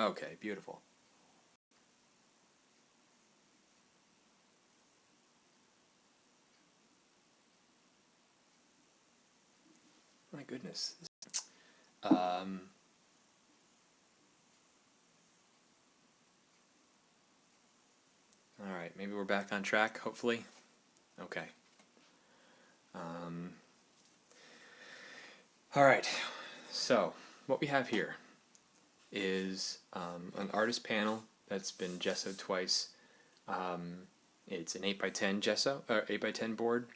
Okay, beautiful. My goodness. Um, all right, maybe we're back on track, hopefully. Okay. All right, so what we have here is an artist panel that's been gessoed twice. It's an 8x10 gesso, or 8x10 board.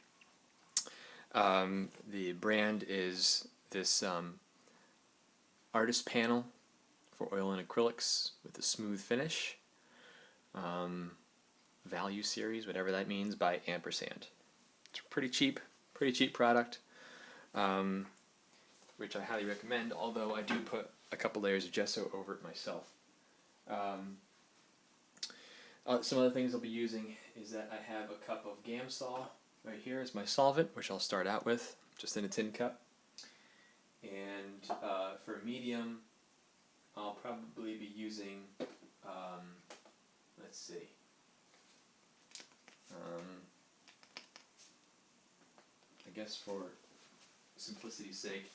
The brand is this artist panel for oil and acrylics with a smooth finish. Value series, whatever that means, by Ampersand. It's pretty cheap product, which I highly recommend, although I do put a couple layers of gesso over it myself. Some other things I'll be using is that I have a cup of Gamsol right here as my solvent, which I'll start out with, just in a tin cup. And for medium, I'll probably be using, let's see, I guess for simplicity's sake,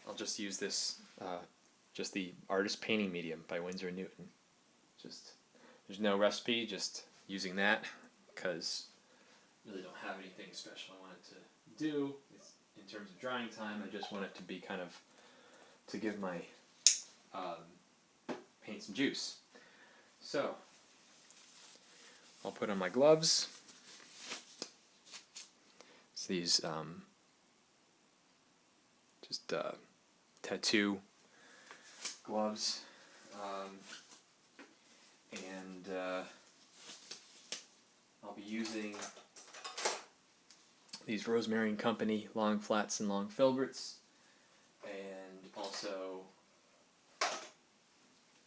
I'll just use this, just the Artist Painting Medium by Winsor & Newton. There's no recipe, just using that, because I really don't have anything special I want it to do. In terms of drying time, I just want it to be kind of, to give my paint some juice. So, I'll put on my gloves. It's these just tattoo gloves, and I'll be using these Rosemary & Company long flats and long filberts, and also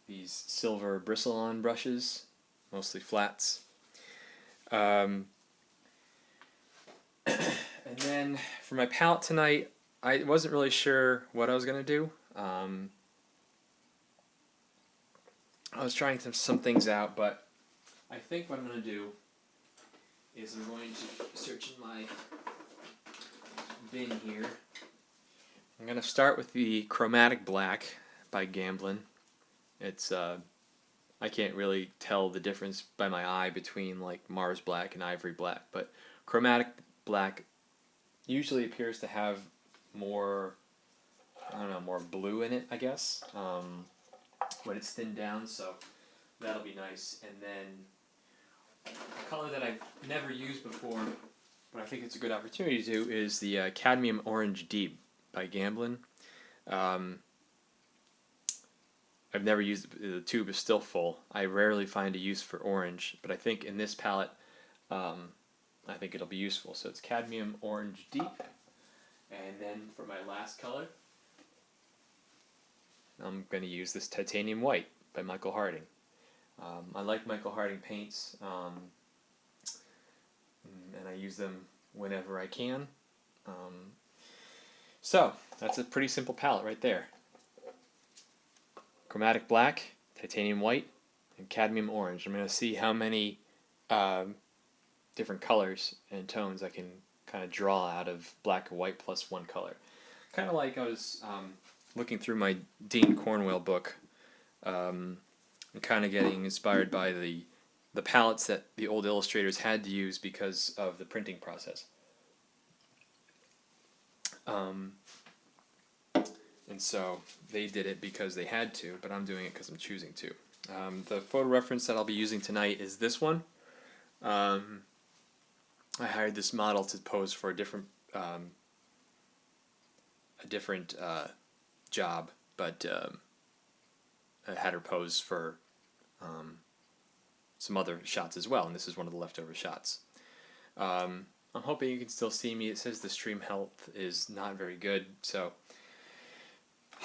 these silver bristle-on brushes, mostly flats. And then for my palette tonight, I wasn't really sure what I was going to do. I was trying some things out, but I think what I'm going to do is I'm going to search in my bin here. I'm going to start with the Chromatic Black by Gamblin. It's I can't really tell the difference by my eye between like Mars Black and Ivory Black, but Chromatic Black usually appears to have more, I don't know, more blue in it, I guess, when it's thinned down, so that'll be nice. And then a color that I've never used before, but I think it's a good opportunity to do, is the Cadmium Orange Deep by Gamblin. I've never used it. The tube is still full. I rarely find a use for orange, but I think in this palette, I think it'll be useful. So it's Cadmium Orange Deep. And then for my last color, I'm going to use this Titanium White by Michael Harding. I like Michael Harding paints, and I use them whenever I can. So that's a pretty simple palette right there. Chromatic Black, Titanium White, and Cadmium Orange. I'm going to see how many different colors and tones I can kind of draw out of black and white plus one color. Kind of like I was looking through my Dean Cornwell book, and kind of getting inspired by the palettes that the old illustrators had to use because of the printing process. And so they did it because they had to, but I'm doing it because I'm choosing to. The photo reference that I'll be using tonight is this one. I hired this model to pose for a different job, but I had her pose for some other shots as well, and this is one of the leftover shots. I'm hoping you can still see me. It says the stream health is not very good, so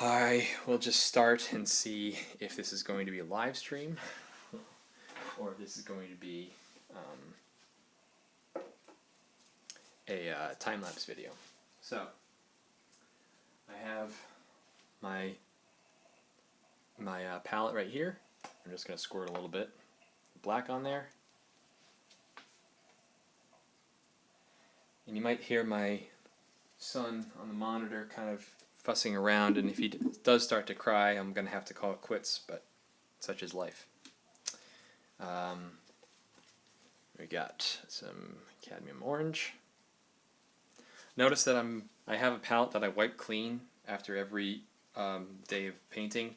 I will just start and see if this is going to be a live stream or if this is going to be a time-lapse video. So I have my my palette right here. I'm just going to squirt a little bit black on there. And you might hear my son on the monitor kind of fussing around, and if he does start to cry, I'm going to have to call it quits, but such is life. We got some Cadmium Orange. Notice that I have a palette that I wipe clean after every day of painting.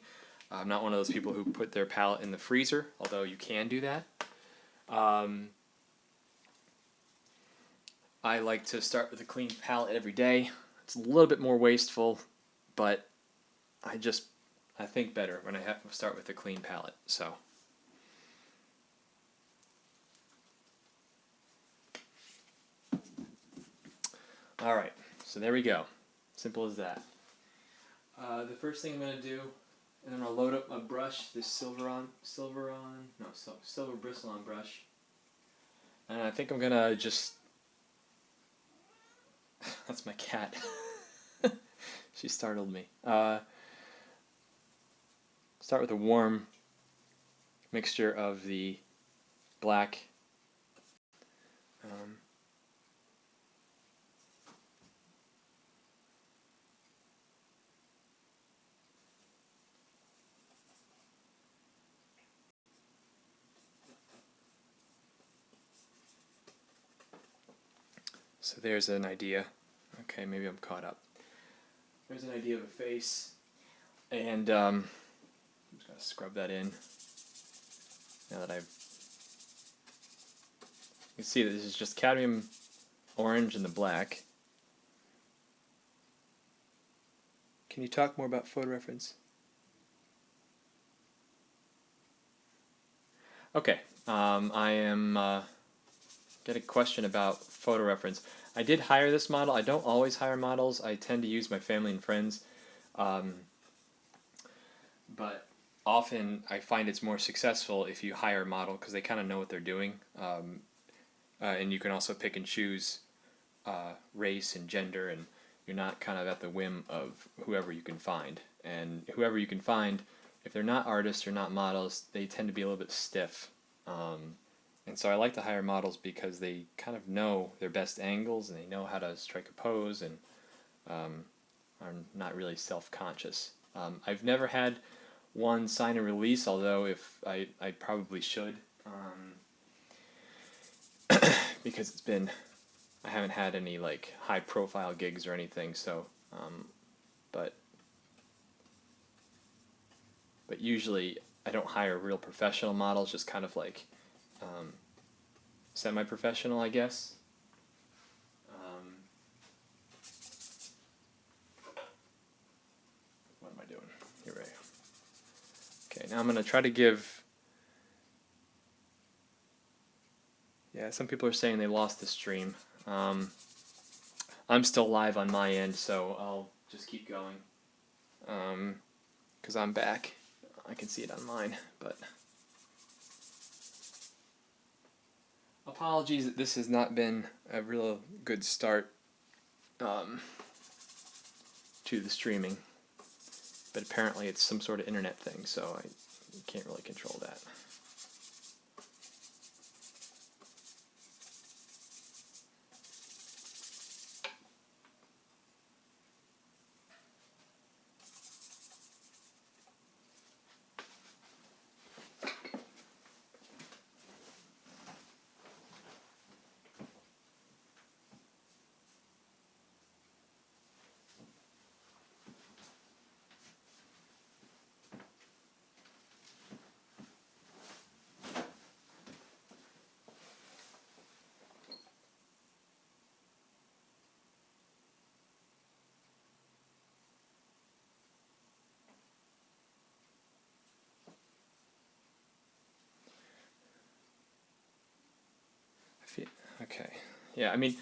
I'm not one of those people who put their palette in the freezer, although you can do that. I like to start with a clean palette every day. It's a little bit more wasteful, but I think better when I have to start with a clean palette. So. Alright, so there we go. Simple as that. The first thing I'm going to do, and I'm going to load up my brush, this silver bristle-on brush. And I think I'm going to just... That's my cat. She startled me. Start with a warm mixture of the black. So there's an idea. Okay, maybe I'm caught up. There's an idea of a face, and I'm just going to scrub that in. Now that you can see that this is just cadmium orange and the black. Can you talk more about photo reference? Okay, I am getting a question about photo reference. I did hire this model. I don't always hire models. I tend to use my family and friends. But often I find it's more successful if you hire a model because they kind of know what they're doing. And you can also pick and choose race and gender, and you're not kind of at the whim of whoever you can find. And whoever you can find, if they're not artists or not models, they tend to be a little bit stiff. And so I like to hire models because they kind of know their best angles and they know how to strike a pose and are not really self-conscious. I've never had one sign a release, although if I probably should, because I haven't had any like high-profile gigs or anything. So, but usually I don't hire real professional models, just kind of like semi-professional, I guess. What am I doing? Here we go. Okay, now I'm going to try to give... Yeah, some people are saying they lost the stream. I'm still live on my end, so I'll just keep going. Because I'm back. I can see it on mine, but... Apologies that this has not been a real good start to the streaming, but apparently it's some sort of internet thing, so I can't really control that. Okay, yeah, I mean,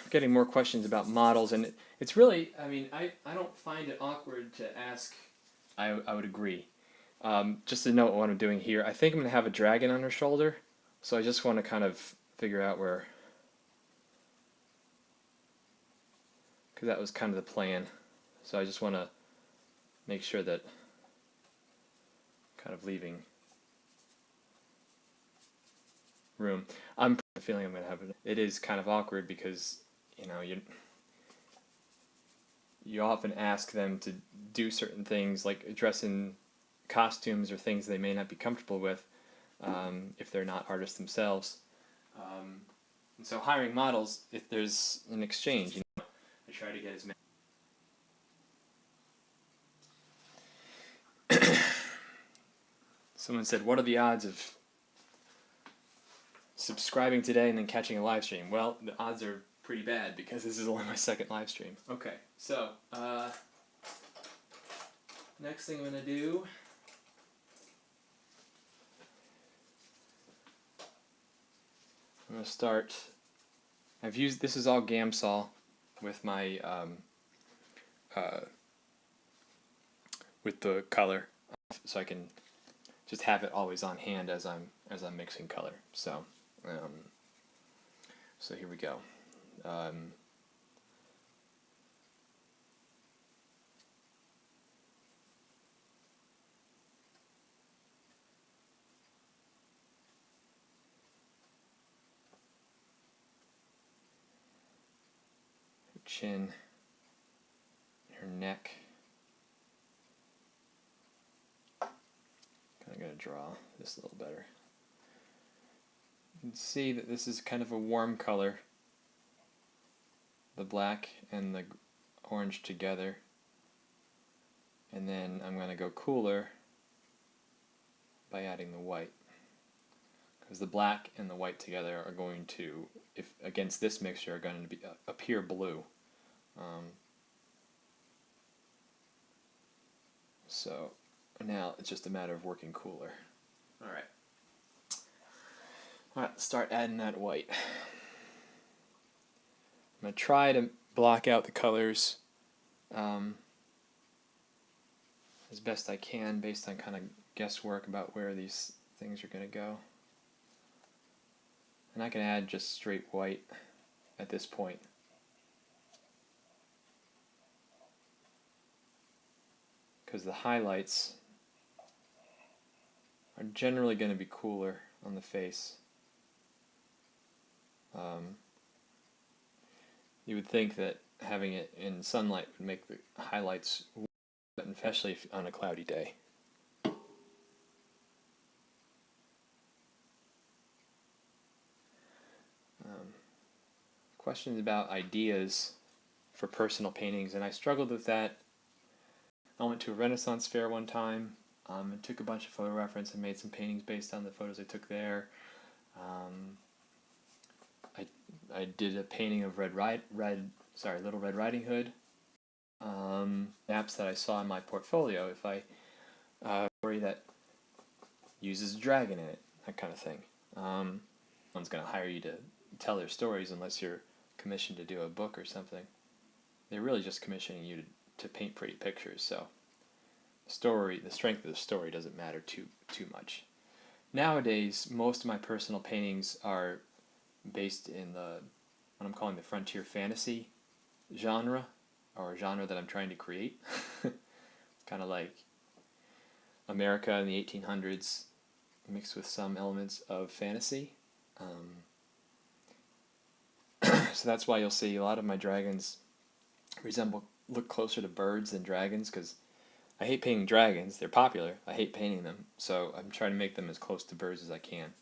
getting more questions about models, and it's really, I mean, I don't find it awkward to ask. I would agree. Just to note what I'm doing here, I think I'm going to have a dragon on her shoulder, so I just want to kind of figure out where, because that was kind of the plan, so I just want to make sure that kind of leaving room. I'm feeling I'm going to have it. It is kind of awkward because, you know, you often ask them to do certain things like dress in costumes or things they may not be comfortable with if they're not artists themselves. And so hiring models, if there's an exchange, you know, I try to get as many. Someone said, what are the odds of subscribing today and then catching a live stream? Well, the odds are pretty bad because this is only my second live stream. Okay, so next thing I'm going to do, I'm going to start, this is all Gamsol with my, with the color, so I can just have it always on hand as I'm mixing color. So, so here we go. Her chin, her neck. I'm going to draw this a little better. You can see that this is kind of a warm color, the black and the orange together, and then I'm going to go cooler by adding the white, because the black and the white together are going to, if against this mixture, are going to be appear blue. So now it's just a matter of working cooler. Alright, let's start adding that white. I'm going to try to block out the colors as best I can based on kind of guesswork about where these things are going to go. And I can add just straight white at this point. Because the highlights are generally going to be cooler on the face. You would think that having it in sunlight would make the highlights, especially on a cloudy day. Questions about ideas for personal paintings, and I struggled with that. I went to a Renaissance fair one time and took a bunch of photo reference and made some paintings based on the photos I took there. I did a painting of Little Red Riding Hood. Maps that I saw in my portfolio, if I story that uses a dragon in it, that kind of thing. No one's going to hire you to tell their stories unless you're commissioned to do a book or something. They're really just commissioning you to paint pretty pictures, so the strength of the story doesn't matter too much. Nowadays, most of my personal paintings are based in what I'm calling the frontier fantasy genre, or genre that I'm trying to create. Kind of like America in the 1800s mixed with some elements of fantasy. So that's why you'll see a lot of my dragons look closer to birds than dragons, because I hate painting dragons. They're popular. I hate painting them, so I'm trying to make them as close to birds as I can.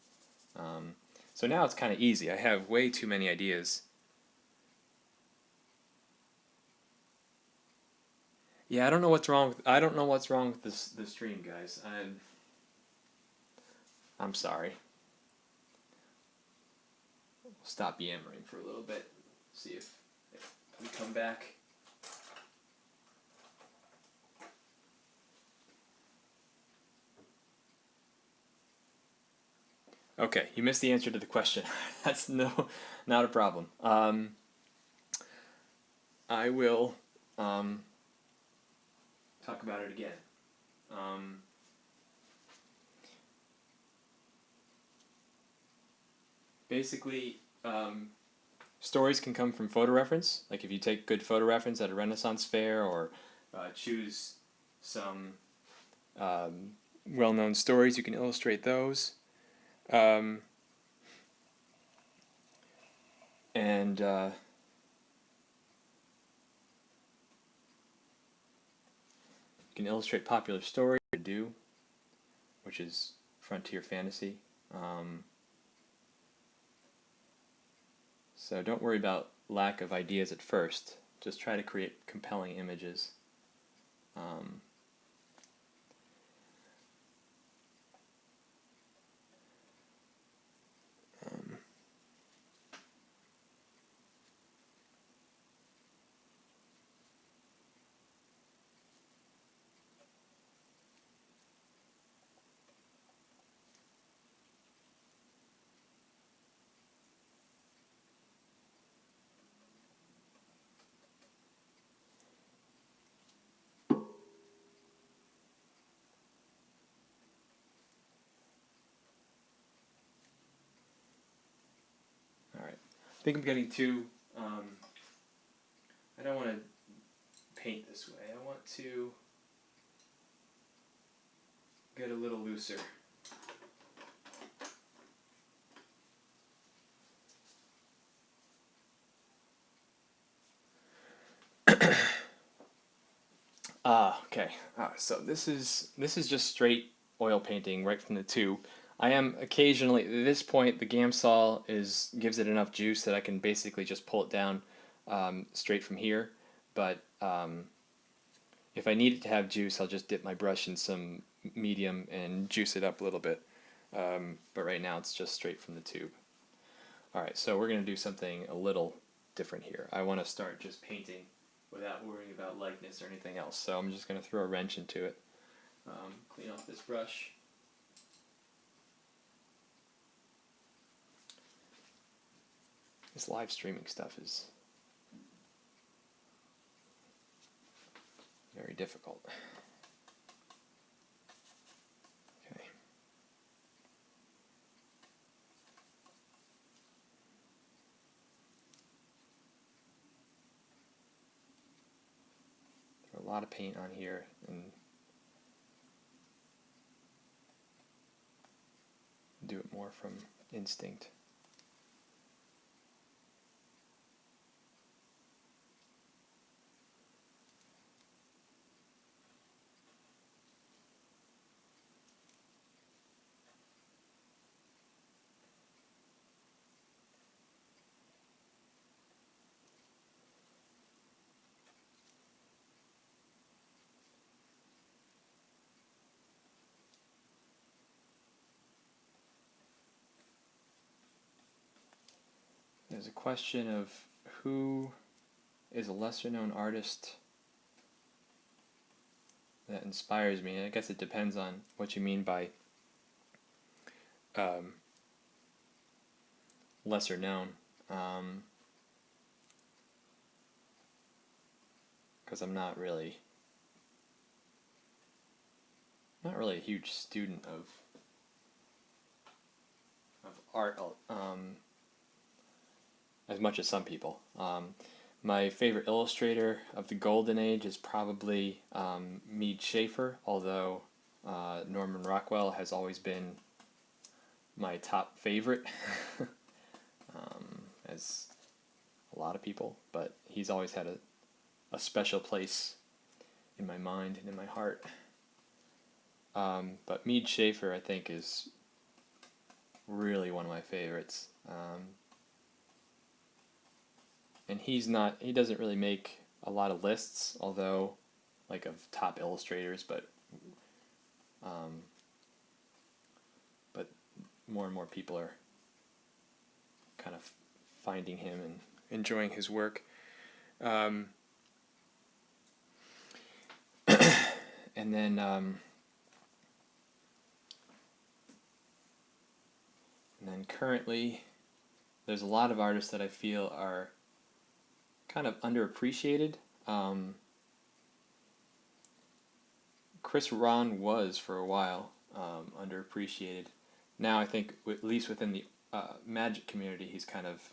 So now it's kind of easy. I have way too many ideas. Yeah, I don't know what's wrong with this stream, guys. I'm sorry. We'll stop yammering for a little bit. See if we come back. Okay, you missed the answer to the question. That's not a problem. I will talk about it again. Basically, stories can come from photo reference. Like if you take good photo reference at a Renaissance fair, or choose some well-known stories, you can illustrate those. And you can illustrate popular stories, which is frontier fantasy. So don't worry about lack of ideas at first. Just try to create compelling images. Um, um, all right. I think I'm getting too. I don't want to paint this way. I want to get a little looser. Okay. So this is just straight oil painting right from the tube. I am occasionally at this point the Gamsol gives it enough juice that I can basically just pull it down straight from here. But if I need it to have juice, I'll just dip my brush in some medium and juice it up a little bit. But right now it's just straight from the tube. All right, so we're gonna do something a little different here. I want to start just painting without worrying about likeness or anything else. So I'm just going to throw a wrench into it. Clean off this brush. This live streaming stuff is very difficult. Okay. Throw a lot of paint on here and do it more from instinct. There's a question of who is a lesser known artist that inspires me. I guess it depends on what you mean by lesser known. Because I'm not really a huge student of art as much as some people. My favorite illustrator of the golden age is probably Mead Schaefer, although Norman Rockwell has always been my top favorite, as a lot of people, but he's always had a special place in my mind and in my heart. But Mead Schaefer, I think, is really one of my favorites. And he doesn't really make a lot of lists, although, like, of top illustrators, but more and more people are kind of finding him and enjoying his work. And then currently, there's a lot of artists that I feel are kind of underappreciated. Chris Ron was for a while underappreciated. Now I think, at least within the magic community, he's kind of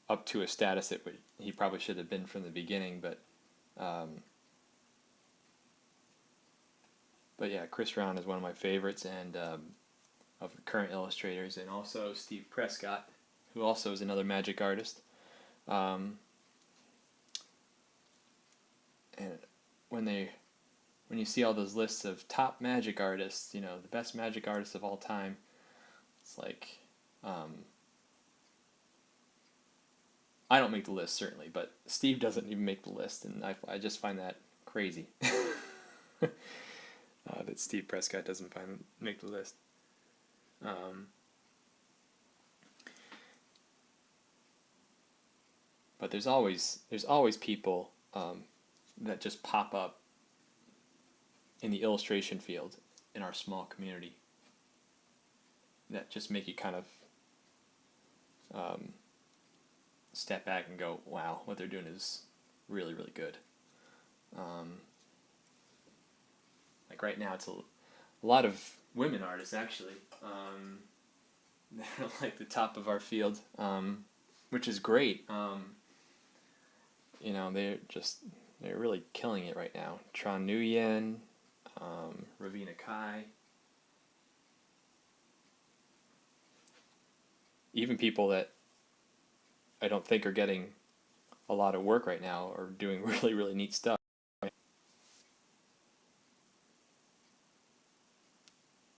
up to a status that he probably should have been from the beginning. But But yeah, Chris Round is one of my favorites, and of the current illustrators, and also Steve Prescott, who also is another magic artist. And when you see all those lists of top magic artists, the best magic artists of all time, it's like, I don't make the list, certainly, but Steve doesn't even make the list, and I just find that crazy. That Steve Prescott doesn't make the list. But there's always people that just pop up in the illustration field in our small community that just make you kind of step back and go, wow, what they're doing is really, really good. Like right now, it's a lot of women artists, actually. They're like the top of our field, which is great. They're really killing it right now. Tron Nguyen, Ravina Kai. Even people that I don't think are getting a lot of work right now are doing really, really neat stuff.